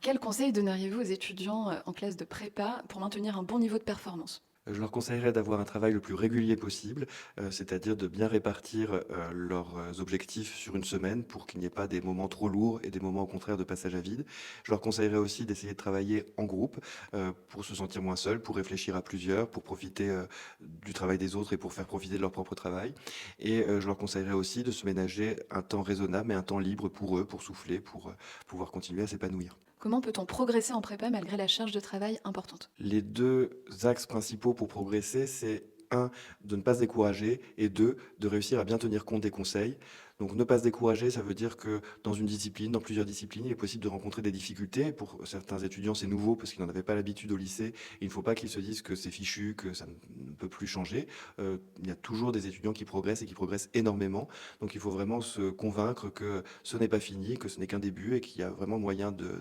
Quels conseils donneriez-vous aux étudiants, en classe de prépa pour maintenir un bon niveau de performance? Je leur conseillerais d'avoir un travail le plus régulier possible, c'est-à-dire de bien répartir, leurs, objectifs sur une semaine pour qu'il n'y ait pas des moments trop lourds et des moments au contraire de passage à vide. Je leur conseillerais aussi d'essayer de travailler en groupe, pour se sentir moins seuls, pour réfléchir à plusieurs, pour profiter, du travail des autres et pour faire profiter de leur propre travail et je leur conseillerais aussi de se ménager un temps raisonnable et un temps libre pour eux, pour souffler, pour, pouvoir continuer à s'épanouir. Comment peut-on progresser en prépa malgré la charge de travail importante? Les 2 axes principaux pour progresser, c'est un, de ne pas se décourager et 2, de réussir à bien tenir compte des conseils. Donc ne pas se décourager, ça veut dire que dans une discipline, dans plusieurs disciplines, il est possible de rencontrer des difficultés. Pour certains étudiants, c'est nouveau parce qu'ils n'en avaient pas l'habitude au lycée. Il ne faut pas qu'ils se disent que c'est fichu, que ça ne peut plus changer. Il y a toujours des étudiants qui progressent et qui progressent énormément. Donc il faut vraiment se convaincre que ce n'est pas fini, que ce n'est qu'un début et qu'il y a vraiment moyen de